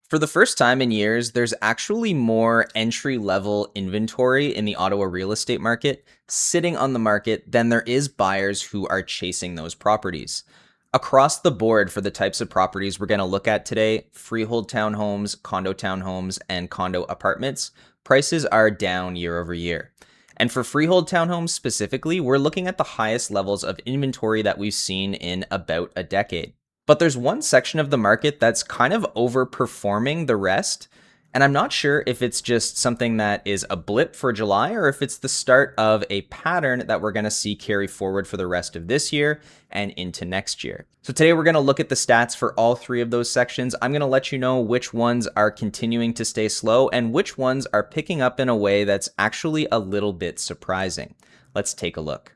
For the first time in years, there's actually more entry level inventory in the Ottawa real estate market sitting on the market than there is buyers who are chasing those properties. Across the board for the types of properties we're going to look at today, freehold townhomes, condo townhomes, and condo apartments, prices are down year over year. And for freehold townhomes specifically, we're looking at the highest levels of inventory that we've seen in about a decade. But there's one section of the market that's kind of overperforming the rest. And I'm not sure if it's just something that is a blip for July or if it's the start of a pattern that we're going to see carry forward for the rest of this year and into next year. So today we're going to look at the stats for all three of those sections. I'm going to let you know which ones are continuing to stay slow and which ones are picking up in a way that's actually a little bit surprising. Let's take a look.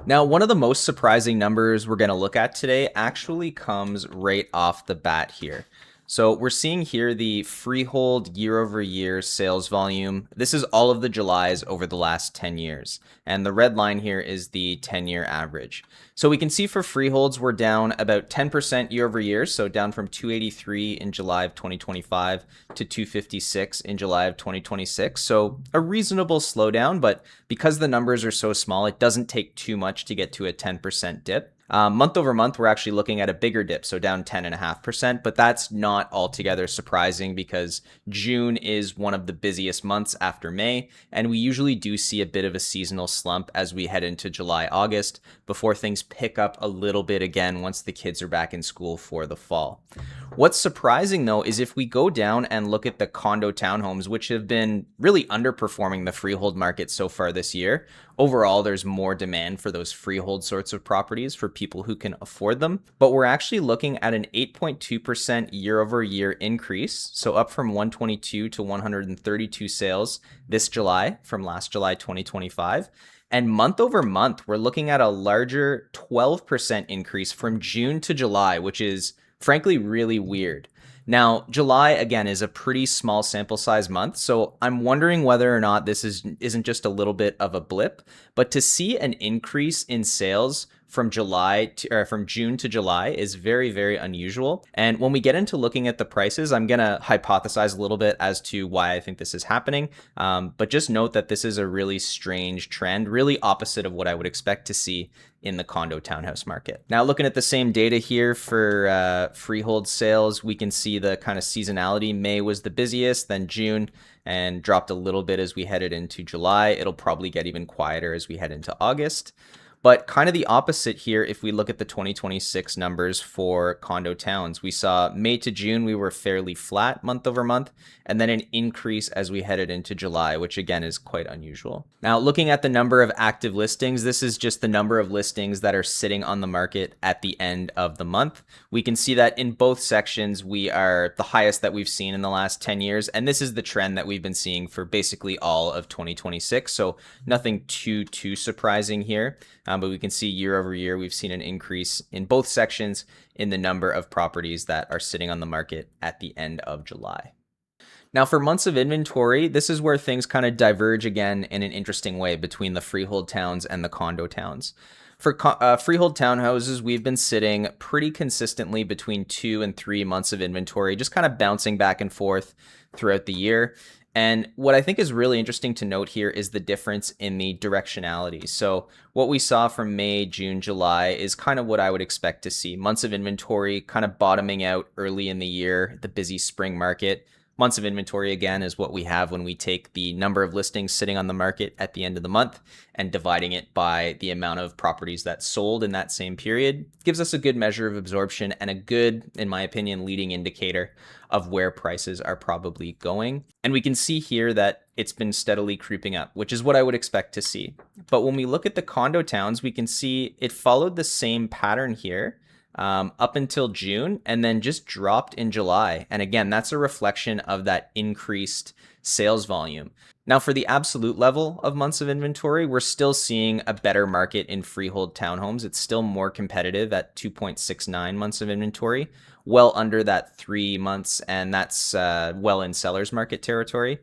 Now, one of the most surprising numbers we're going to look at today actually comes right off the bat here. So we're seeing here the freehold year over year sales volume. This is all of the Julys over the last 10 years. And the red line here is the 10-year average. So we can see for freeholds, we're down about 10% year over year. So down from 283 in July of 2025 to 256 in July of 2026. So a reasonable slowdown, but because the numbers are so small, it doesn't take too much to get to a 10% dip. Month over month, we're actually looking at a bigger dip, so down 10.5%, but that's not altogether surprising because June is one of the busiest months after May, and we usually do see a bit of a seasonal slump as we head into July, August, before things pick up a little bit again once the kids are back in school for the fall. What's surprising though is if we go down and look at the condo townhomes, which have been really underperforming the freehold market so far this year, overall there's more demand for those freehold sorts of properties for people who can afford them. But we're actually looking at an 8.2% year over year increase. So up from 122 to 132 sales this July from last July 2025. And month over month, we're looking at a larger 12% increase from June to July, which is frankly really weird. Now, July, again, is a pretty small sample size month, so I'm wondering whether or not this isn't just a little bit of a blip, but to see an increase in sales from from June to July is very, very unusual. And when we get into looking at the prices, I'm going to hypothesize a little bit as to why I think this is happening. But just note that this is a really strange trend, really opposite of what I would expect to see in the condo townhouse market. Now, looking at the same data here for freehold sales, we can see the kind of seasonality. May was the busiest, then June, and dropped a little bit as we headed into July. It'll probably get even quieter as we head into August. But kind of the opposite here, if we look at the 2026 numbers for condo towns, we saw May to June, we were fairly flat month over month, and then an increase as we headed into July, which again is quite unusual. Now, looking at the number of active listings, this is just the number of listings that are sitting on the market at the end of the month. We can see that in both sections, we are the highest that we've seen in the last 10 years. And this is the trend that we've been seeing for basically all of 2026. So nothing too surprising here. But we can see year over year, we've seen an increase in both sections in the number of properties that are sitting on the market at the end of July. Now, for months of inventory, this is where things kind of diverge again in an interesting way between the freehold towns and the condo towns. For freehold townhouses, we've been sitting pretty consistently between 2 and 3 months of inventory, just kind of bouncing back and forth throughout the year. And what I think is really interesting to note here is the difference in the directionality. So what we saw from May, June, July is kind of what I would expect to see. Months of inventory kind of bottoming out early in the year, the busy spring market. Months of inventory, again, is what we have when we take the number of listings sitting on the market at the end of the month and dividing it by the amount of properties that sold in that same period. It gives us a good measure of absorption and a good, in my opinion, leading indicator of where prices are probably going. And we can see here that it's been steadily creeping up, which is what I would expect to see. But when we look at the condo towns, we can see it followed the same pattern here. Up until June and then just dropped in July. And again, that's a reflection of that increased sales volume. Now, for the absolute level of months of inventory, we're still seeing a better market in freehold townhomes. It's still more competitive at 2.69 months of inventory, well under that 3 months, and that's well in seller's market territory.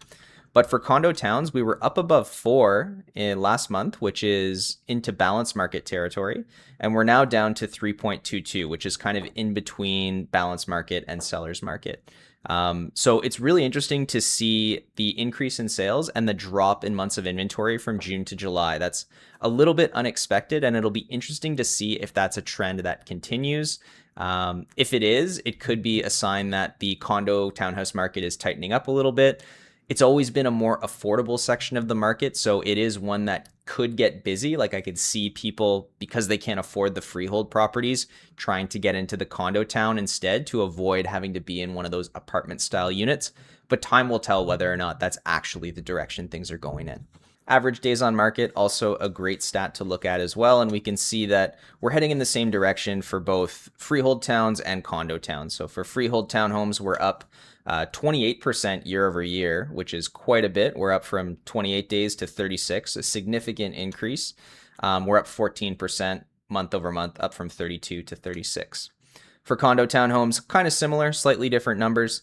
But for condo towns, we were up above 4 in last month, which is into balance market territory. And we're now down to 3.22, which is kind of in between balance market and seller's market. So it's really interesting to see the increase in sales and the drop in months of inventory from June to July. That's a little bit unexpected, and it'll be interesting to see if that's a trend that continues. If it is, it could be a sign that the condo townhouse market is tightening up a little bit. It's always been a more affordable section of the market, so it is one that could get busy. Like I could see people, because they can't afford the freehold properties, trying to get into the condo town instead to avoid having to be in one of those apartment style units. But time will tell whether or not that's actually the direction things are going in. Average days on market, also a great stat to look at as well. And we can see that we're heading in the same direction for both freehold towns and condo towns. So for freehold townhomes, we're up 28% year over year, which is quite a bit. We're up from 28 days to 36, a significant increase. We're up 14% month over month, up from 32 to 36. For condo townhomes, kind of similar, slightly different numbers.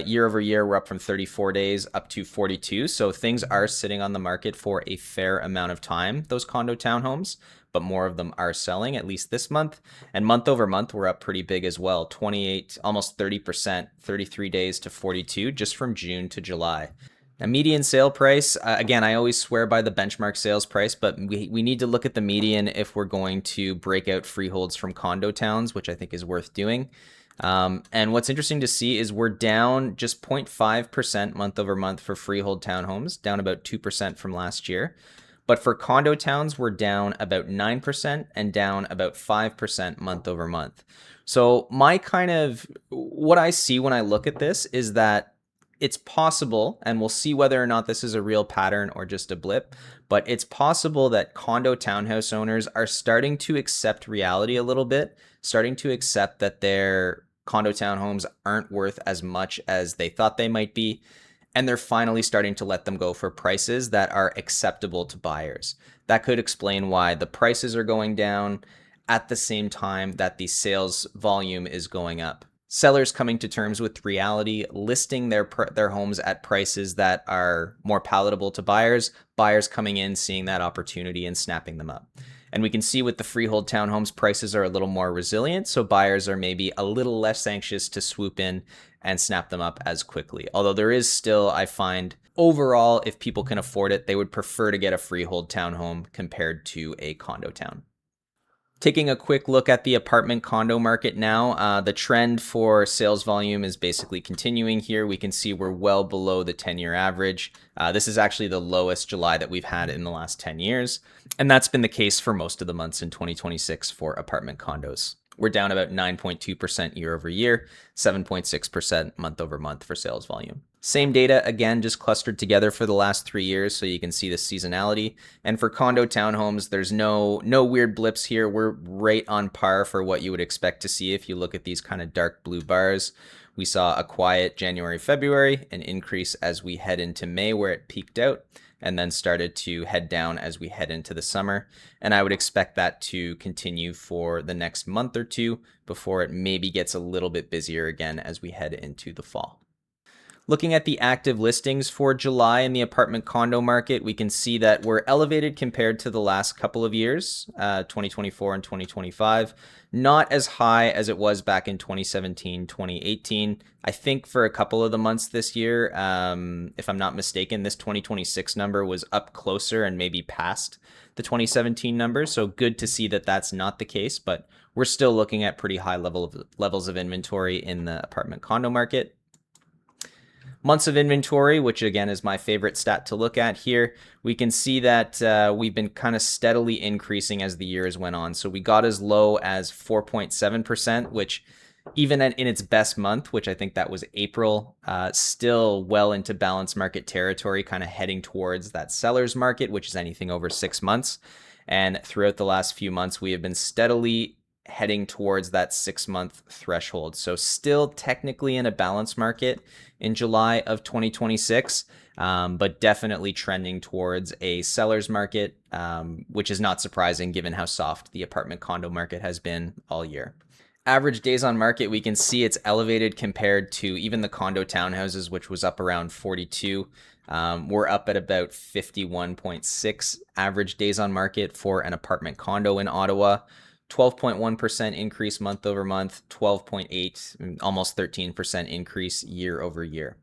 Year over year, we're up from 34 days up to 42. So things are sitting on the market for a fair amount of time, those condo townhomes, but more of them are selling, at least this month. And month over month, we're up pretty big as well, 28, almost 30%, 33 days to 42, just from June to July. Now, median sale price, again, I always swear by the benchmark sales price, but we need to look at the median if we're going to break out freeholds from condo towns, which I think is worth doing. And what's interesting to see is we're down just 0.5% month over month for freehold townhomes, down about 2% from last year. But for condo towns, we're down about 9% and down about 5% month over month. So what I see when I look at this is that it's possible, and we'll see whether or not this is a real pattern or just a blip, but it's possible that condo townhouse owners are starting to accept reality a little bit, starting to accept that their condo townhomes aren't worth as much as they thought they might be, and they're finally starting to let them go for prices that are acceptable to buyers. That could explain why the prices are going down at the same time that the sales volume is going up. Sellers coming to terms with reality, listing their homes at prices that are more palatable to buyers, buyers coming in, seeing that opportunity and snapping them up. And we can see with the freehold townhomes, prices are a little more resilient, so buyers are maybe a little less anxious to swoop in and snap them up as quickly. Although there is still, I find, overall, if people can afford it, they would prefer to get a freehold townhome compared to a condo town. Taking a quick look at the apartment condo market now, the trend for sales volume is basically continuing here. We can see we're well below the 10-year average. This is actually the lowest July that we've had in the last 10 years. And that's been the case for most of the months in 2026 for apartment condos. We're down about 9.2% year over year, 7.6% month over month for sales volume. Same data, again, just clustered together for the last 3 years, so you can see the seasonality. And for condo townhomes, there's no weird blips here. We're right on par for what you would expect to see if you look at these kind of dark blue bars. We saw a quiet January, February, an increase as we head into May where it peaked out, and then started to head down as we head into the summer. And I would expect that to continue for the next month or two before it maybe gets a little bit busier again as we head into the fall. Looking at the active listings for July in the apartment condo market, we can see that we're elevated compared to the last couple of years, 2024 and 2025. Not as high as it was back in 2017, 2018. I think for a couple of the months this year, if I'm not mistaken, this 2026 number was up closer and maybe past the 2017 numbers. So good to see that that's not the case, but we're still looking at pretty high levels of inventory in the apartment condo market. Months of inventory, which again is my favorite stat to look at here, we can see that we've been kind of steadily increasing as the years went on. So we got as low as 4.7%, which even in its best month, which I think that was April, still well into balanced market territory, kind of heading towards that seller's market, which is anything over 6 months. And throughout the last few months, we have been steadily heading towards that 6-month threshold. So still technically in a balanced market in July of 2026, but definitely trending towards a seller's market, which is not surprising given how soft the apartment condo market has been all year. Average days on market, we can see it's elevated compared to even the condo townhouses, which was up around 42. We're up at about 51.6 average days on market for an apartment condo in Ottawa. 12.1% increase month over month, 12.8, almost 13% increase year over year.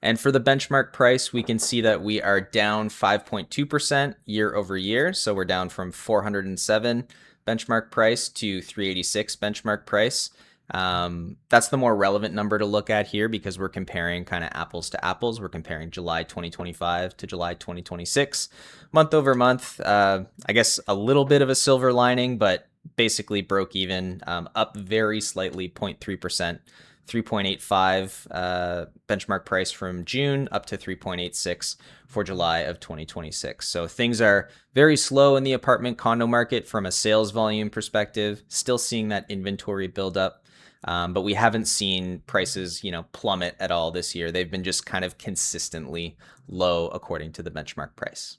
And for the benchmark price, we can see that we are down 5.2% year over year. So we're down from 407 benchmark price to 386 benchmark price. That's the more relevant number to look at here because we're comparing kind of apples to apples. We're comparing July 2025 to July 2026. Month over month, I guess a little bit of a silver lining, but basically broke even, up very slightly, 0.3%. 3.85 benchmark price from June up to 3.86 for July of 2026. So things are very slow in the apartment condo market from a sales volume perspective, still seeing that inventory build up. But we haven't seen prices, plummet at all this year. They've been just kind of consistently low according to the benchmark price.